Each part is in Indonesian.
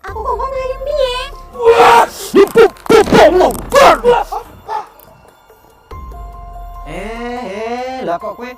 Aku kok ngayem piye? Lah kok kowe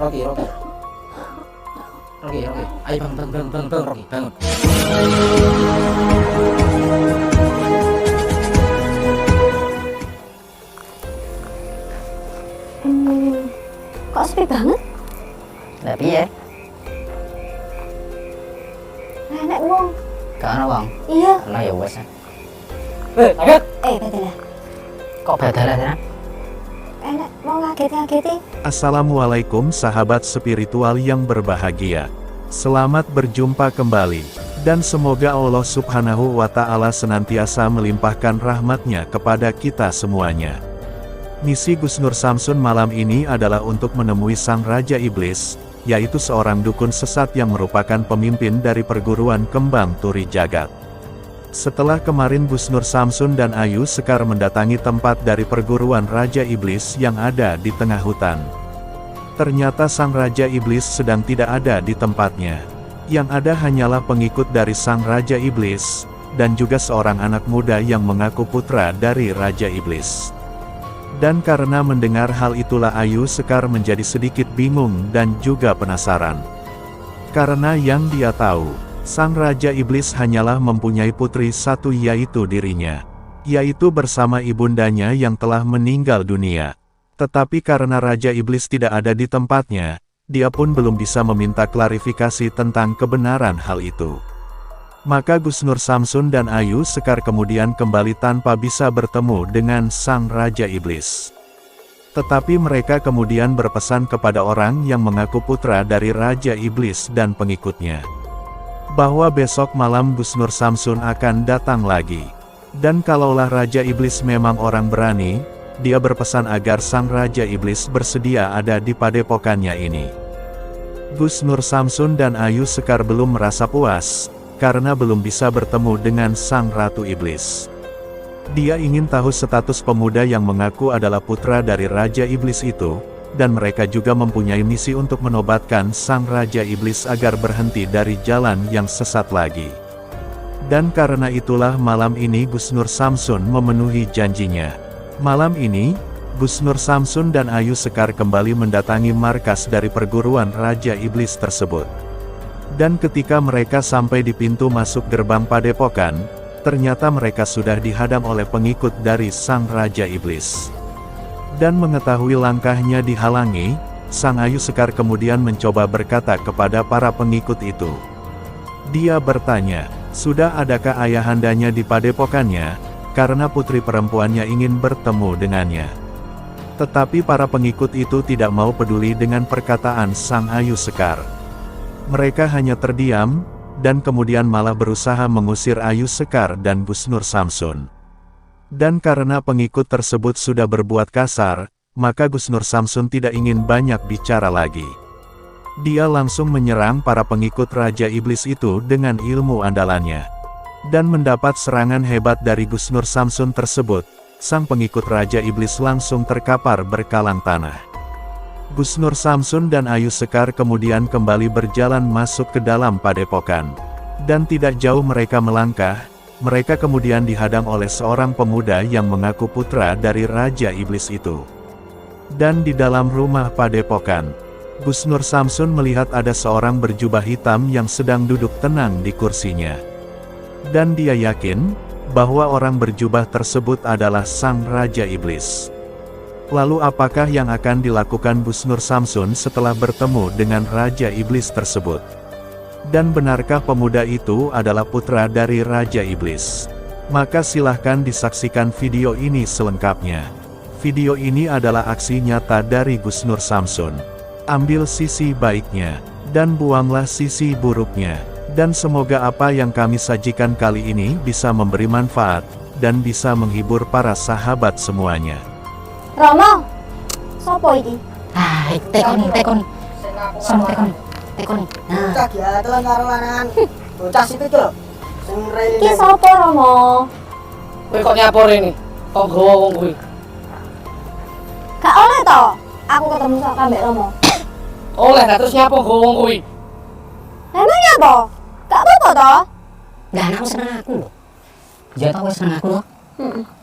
Rocky. Ayo bangun, Rocky, bangun. Kok sepi banget? Lah piye? Enek wong. Gak ana wong. Iya. Lah ya wes. Badalah. Kok badalah ya? Enek mau ngageti-ngageti. Assalamualaikum sahabat spiritual yang berbahagia. Selamat berjumpa kembali. Dan semoga Allah subhanahu wa ta'ala senantiasa melimpahkan rahmatnya kepada kita semuanya. Misi Gus Nur Samsun malam ini adalah untuk menemui sang Raja Iblis, yaitu seorang dukun sesat yang merupakan pemimpin dari perguruan kembang Turi Jagat. Setelah kemarin Gus Nur Samsun dan Ayu Sekar mendatangi tempat dari perguruan Raja Iblis yang ada di tengah hutan. Ternyata sang Raja Iblis sedang tidak ada di tempatnya. Yang ada hanyalah pengikut dari sang Raja Iblis, dan juga seorang anak muda yang mengaku putra dari Raja Iblis. Dan karena mendengar hal itulah Ayu Sekar menjadi sedikit bingung dan juga penasaran. Karena yang dia tahu, sang Raja Iblis hanyalah mempunyai putri satu yaitu dirinya. Yaitu bersama ibundanya yang telah meninggal dunia. Tetapi karena Raja Iblis tidak ada di tempatnya, dia pun belum bisa meminta klarifikasi tentang kebenaran hal itu. Maka Gus Nur Samsun dan Ayu Sekar kemudian kembali tanpa bisa bertemu dengan sang Raja Iblis. Tetapi mereka kemudian berpesan kepada orang yang mengaku putra dari Raja Iblis dan pengikutnya, bahwa besok malam Gus Nur Samsun akan datang lagi. Dan kalaulah Raja Iblis memang orang berani, dia berpesan agar sang Raja Iblis bersedia ada di padepokannya ini. Gus Nur Samsun dan Ayu Sekar belum merasa puas, karena belum bisa bertemu dengan sang Ratu Iblis. Dia ingin tahu status pemuda yang mengaku adalah putra dari Raja Iblis itu, dan mereka juga mempunyai misi untuk menobatkan sang Raja Iblis agar berhenti dari jalan yang sesat lagi. Dan karena itulah malam ini Gus Nur Samsun memenuhi janjinya. Malam ini, Gus Nur Samsun dan Ayu Sekar kembali mendatangi markas dari perguruan Raja Iblis tersebut. Dan ketika mereka sampai di pintu masuk gerbang padepokan, ternyata mereka sudah dihadang oleh pengikut dari sang Raja Iblis. Dan mengetahui langkahnya dihalangi, sang Ayu Sekar kemudian mencoba berkata kepada para pengikut itu. Dia bertanya, sudah adakah ayahandanya di padepokannya, karena putri perempuannya ingin bertemu dengannya. Tetapi para pengikut itu tidak mau peduli dengan perkataan sang Ayu Sekar. Mereka hanya terdiam, dan kemudian malah berusaha mengusir Ayu Sekar dan Gus Nur Samsun. Dan karena pengikut tersebut sudah berbuat kasar, maka Gus Nur Samsun tidak ingin banyak bicara lagi. Dia langsung menyerang para pengikut Raja Iblis itu dengan ilmu andalannya. Dan mendapat serangan hebat dari Gus Nur Samsun tersebut, sang pengikut Raja Iblis langsung terkapar berkalang tanah. Gus Nur Samsun dan Ayu Sekar kemudian kembali berjalan masuk ke dalam padepokan. Dan tidak jauh mereka melangkah, mereka kemudian dihadang oleh seorang pemuda yang mengaku putra dari Raja Iblis itu. Dan di dalam rumah padepokan, Gus Nur Samsun melihat ada seorang berjubah hitam yang sedang duduk tenang di kursinya. Dan dia yakin bahwa orang berjubah tersebut adalah sang Raja Iblis. Lalu apakah yang akan dilakukan Gus Nur Samsun setelah bertemu dengan Raja Iblis tersebut? Dan benarkah pemuda itu adalah putra dari Raja Iblis? Maka silahkan disaksikan video ini selengkapnya. Video ini adalah aksi nyata dari Gus Nur Samsun. Ambil sisi baiknya, dan buanglah sisi buruknya. Dan semoga apa yang kami sajikan kali ini bisa memberi manfaat, dan bisa menghibur para sahabat semuanya. Romo, sopo iki? Tekoni. Sono tekoni. Bocah giatelan karo lanangan. Bocah situ itu lho. Sing rene. Iki sopo Romo? Kowe kok nyapor ini? Kok nggawa wong kuwi? Gak oleh to? Aku ketemu sama Mbak Romo. Oleh gak terus nyapa nggawa wong kuwi? Emangnya apa? Gak apa-apa toh? Lah anakmu seneng aku lho. Ya tau wis seneng aku lho.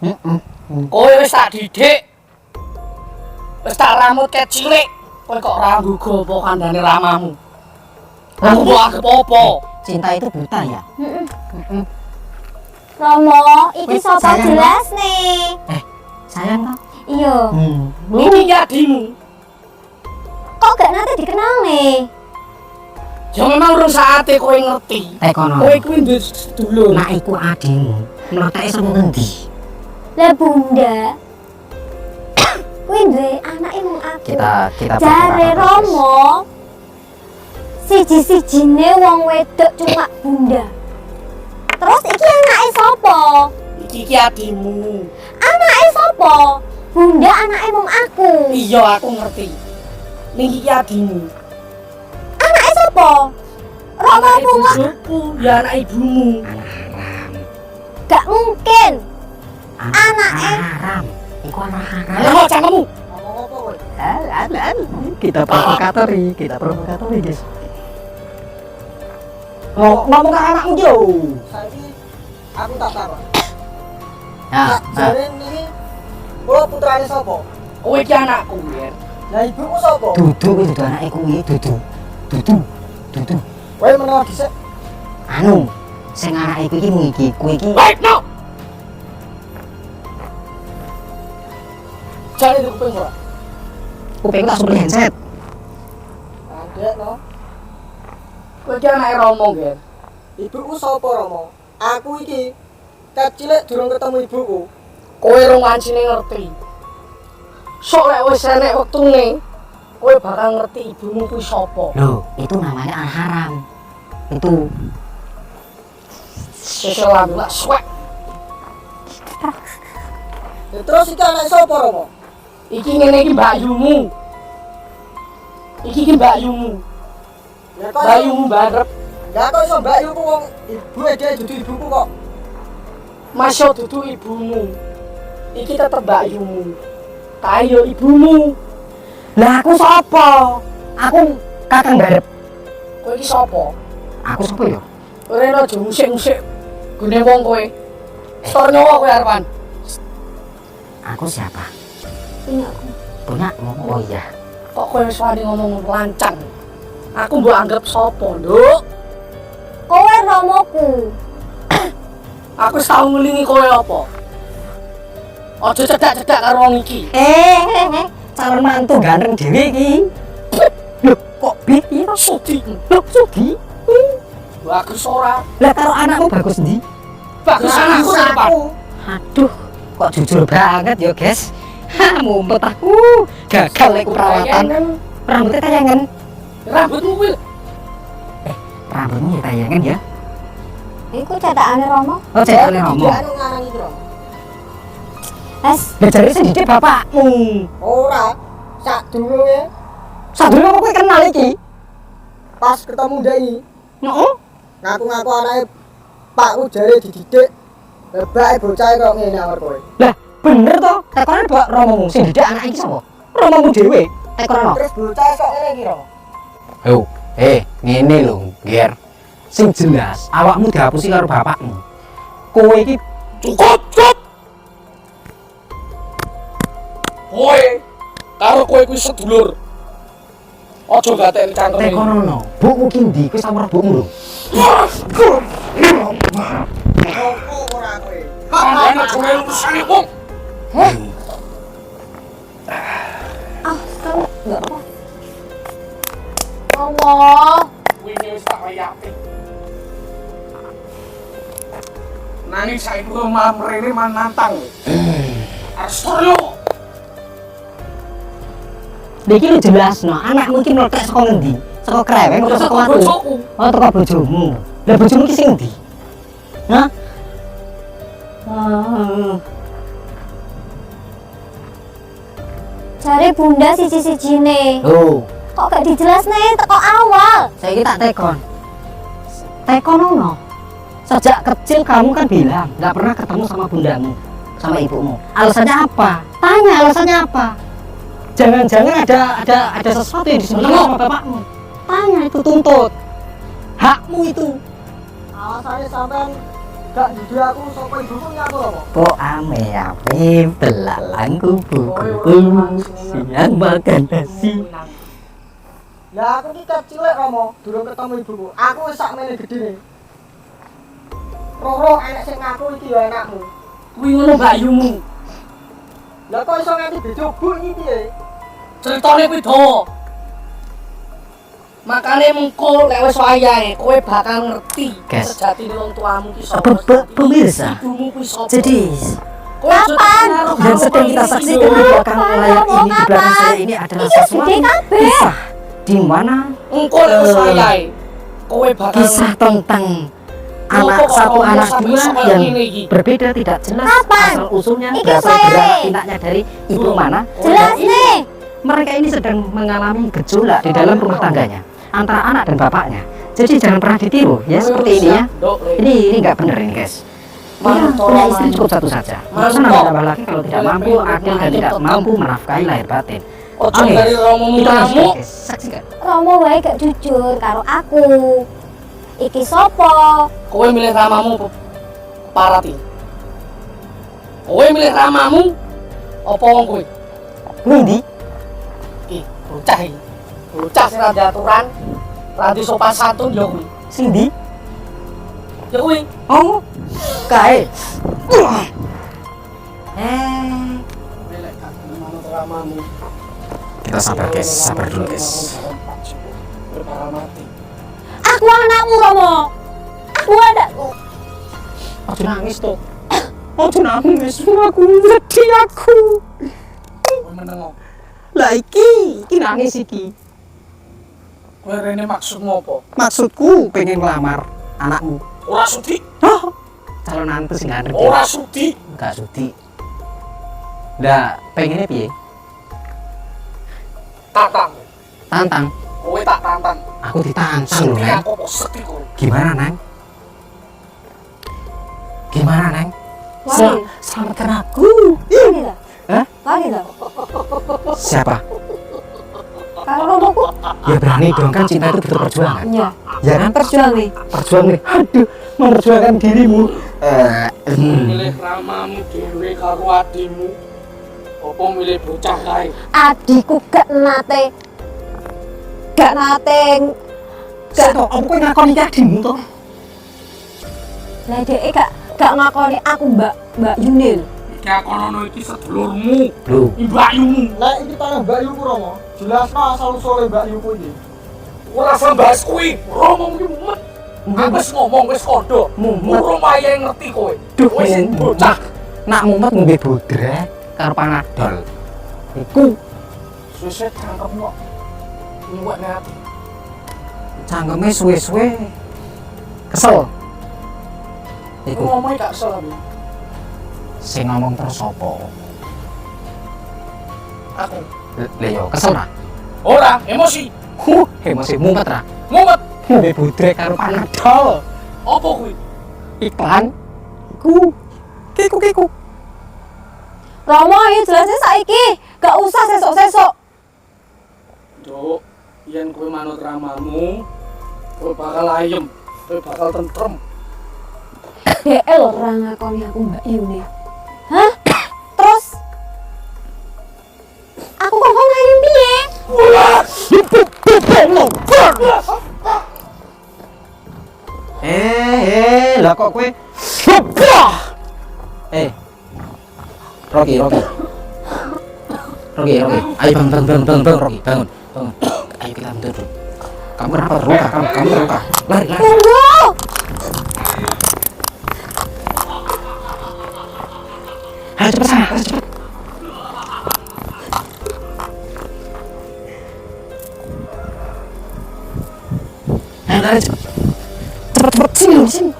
Heeh. Kowe wis tak didik. Wis tak rambut ket cilik. Kowe kok ora nggugu apa kandhane ramamu. Aku mau anggap apa? Cinta itu buta ya. Romo, iki Wih, sapa sayang, jelas nih? Sayang toh? Iya. Iki yadimu. Kok gak nanti dikenal nih? Ya memang urung saate kowe ngerti. Tekono. Kowe kuwi duwe sedulur. Nak iku adikmu. Mloteke saka ngendi? Lah bunda. Kuwi duwe anake mung aku. Kita Jare Romo. Siji-sijine wong wedok cuma bunda. Terus iki anake sapa? Iki adimu. Anake sapa? Bunda anake mung aku. Iya aku ngerti. Ning iki adimu. Anake sapa? Romo mung ibuku, ya anak ibumu. gak mungkin. Anake haram. Iku anak haram. Lah kok cangkemmu? Ngomong apa kowe? Kita provokatori guys. Ngomong ke anakmu yo. Saiki aku tak takon. Nah, Jare niki kula putrane sapa? Kowe iki anakku, Yen. Lah ibuku sapa? dudu kuwi dudu anake kuwi, dudu. Kowe menawa dhisik. Anu, sing anak iku iki mung iki, kuwi iki. Wait, no. Jare itu kuping ora. Kupingku tak suruh handset. Adek no. Kowe iki anake Romo, Yen. Ibuku sapa Romo? Aku iki ket cilik durung ketemu ibuku. Kowe rong wancine ngerti. Sok lek wis enek wektune, kowe bakal ngerti ibumu kuwi sapa. Loh, itu namanya anak haram. Itu Sesuk ambil lak swek. Ya terus iki anak sapa Romo? Iki ngene iki mbakyumu. Iki mbakyumu. Ya kok Mbakyumu barep. Ya kok iso mbakyuku wong ibu dhewe dudu ibuku kok. Masya dudu ibumu. Iki tetep mbakyumu. Kayo ibumu. lah aku sapa? Aku kakang barep. Kowe iki sapa? Aku sapa ya? Kowe rene aja musik-musik. Gune wong kowe. Stor nyawa kowe arepan. Aku siapa? Punya aku. Punyamu. Oh iya. Kok kowe wis wani ngomong lancang. Aku mbok anggap sapa, Nduk? Kowe Romoku. Aku wis tau ngulingi kowe apa? Aja cedak-cedak karo wong iki. Calon mantu ganteng dhewe iki. Loh, kok iki to? Sudi. Loh, Sugi. Bagus ora? Lah karo anakmu bagus ndi? Bagus anakku depan. Aduh, kok jujur banget ya, guys. Ha, mumpet aku. Gagal iku perawatan. Rambutnya tayangan. Rambutmu kuwi. Rambutnya tayangan ya. Iku cetakane Romo. Oh, cekane ngomong. Anu ngarang iki Romo. Wes, Lah jare sing didik bapakmu. Ora. Sadurunge Sadurunge kok kowe kenal iki? pas ketemu ndek iki Heeh. ngaku-ngaku anake pakku jare dididik. Bebake bocah kok ngene awak kowe. Lah, bener to? Tekone mbok romomu sing didik anak iki sapa? Romomu dhewe. Tekono. Terus bocah kok ngene iki Romo. Oh, ngene lho, Ger. Sing jelas awakmu dihapusi karo bapakmu. Kowe iki Cukup. Kowe karo kowe kuwi sedulur. Aja gatekne cangkeme. tekono. Bukmu ki ndi? Kowe sama bukmu lho. Opo ora kowe? Ana kowe urusane wong. sekarang enggak apa. Romo. Wingi wis tak wayake. Nanging saiki kok malah mrene nantang. Astorio. Iki lho jelasno, anakmu iki mlethek saka ngendi? Saka kreweng utawa saka watu? Bojoku. Oh, teko bojomu. Lah bojomu ki sing ndi? Hah? Jare bunda siji-sijine. Oh, Kok gak dijelasne teko awal? saiki tak tekon. Tekonono. Sejak kecil kamu kan bilang nggak pernah ketemu sama bundamu, sama ibumu. Alasannya apa? Tanya alasannya apa? Jangan-jangan ada sesuatu yang disembunyikan sama bapakmu. Tanya itu tuntut. ibumu itu. Alasannya sampean gak jujur aku sapa ibuku ya aku apa? Kok ame-ame belalang kupu-kupu siang makan nasi. Ya aku ki cilik Romo, durung ketemu ibuku. Aku wis sakmene gedene. Roro enek sing ngaku iki ya anakmu. Kuwi ngono bayumu. Lah kok iso nganti dicoba iki piye? Ceritane kuwi dawa. Makane mengko lek wis wayahe kowe bakal ngerti Guys. sejatine wong tuamu ki sapa. Pemirsa, Ibumu kuwi sapa. jadi kowe aja Kapan? naruh yang sedang kita saksikan di belakang layar ini, di belakang saya ini adalah Iki sesuatu gede kabeh. kisah di mana engko lek wis wayahe kowe bakal kisah tentang anak kok satu ngomong anak sampai dua sampai yang ini iki? berbeda tidak jelas Kapan? asal usulnya Iki berasal saya. beranak pinaknya dari ibu mana. Jelas Dan nih. mereka ini sedang mengalami gejolak di dalam rumah tangganya antara anak dan bapaknya. Jadi jangan pernah ditiru ya seperti ini ya. Ini nggak bener ini guys. Dia punya istri cukup satu saja. Masa nambah lagi kalau tidak mampu adil dan tidak mampu menafkahi lahir batin. Ojo Oke, dari romomu kita lanjutkan namu. guys. Saksikan. Romo wae gak jujur karo aku. Iki sopo? Kowe milih ramamu parati. Kowe milih ramamu apa wong kowe? Ngendi? Iki bocah iki. Bocah sing rada aturan, rada sopan santun yo kuwi. Sing ndi? Ya kuwi. Oh, kae. Milih manut ramamu. Kita sabar guys, sabar dulu guys. Perkara mati. Aku anakmu Romo. Aku anakmu. Ojo nangis tuh. Ojo nangis, aku sedih aku. Kowe meneng. Lah iki nangis iki. Kowe rene maksudmu apa? Maksudku pengen ngelamar anakmu. Ora sudi. Oh, calon nantu sing ganteng. Ora sudi. Enggak sudi. Lah, pengennya piye? Tantang. Tantang. Kowe tak tantang. Aku ditantang lho, Sedih Neng. aku kok sedih kowe. Gimana, Neng? Gimana, Neng? Wani. Selamatkan aku. Wani dah. Hah? Wani dah. Siapa? Karo Romoku. Ya berani dong, kan cinta itu butuh perjuangan. Iya. Ya kan? Perjuang nih. Perjuang nih. Aduh, memperjuangkan dirimu. Milih ramamu dhewe karo adimu. Apa milih bocah kae? Adikku gak nate. Gak tau, apa kok ngakoni iki adimu toh? Lah dhek gak ngakoni aku Mbak Yunil. Iki akonono iki sedulurmu, Loh, mbakyumu. Lah iki tanah Mbak Yuku Romo. Jelasno asal usule Mbak Yuku iki. Ora usah bahas kuwi. Romo iki mumet. Aku wis ngomong wis kondo. Mumet. Urung wayahe ngerti kowe. Duh, Kowe sing bocah. nak mumet ngombe bodrek karo panadol. Iku Suwe-suwe cangkemmu kok nyuwek nek ati. cangkeme suwe-suwe kesel. Kowe Iku ngomongnya gak salah, Bi. sing ngomong terus sapa? Aku. Lah yo kesel ra? Ora, emosi. Emosi mumet ra? Mumet. Ngombe bodrek karo panadol. Apa kuwi? Iklan. Iku kiku. Romo ayo jelasin saiki. Gak usah sesok-sesok. Duk, yen kowe manut ramamu, kowe bakal ayem, kowe bakal tentrem. Dhek lho ora ngakoni aku Mbak Yuni. Hah? Terus aku kok ngene piye? Lah kok kowe Rocky. Ayo bangun, Rocky, bangun. Ayo kita mundur dulu. Kamu kenapa terluka? Kamu terluka. Lari. Tunggu. Ayo cepet sana, cepet. Ayo lari cepet. Cepet sini.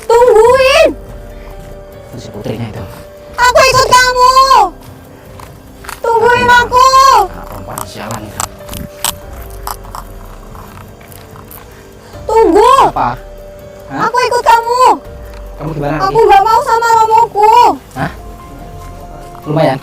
Tungguin. Si putrinya itu. Aku ikut kamu. Tungguin aku. Perempuan sialan itu. Tunggu. Apa? Hah? Aku ikut kamu. Kamu gimana? Aku gak mau sama Romoku. Hah? Lumayan.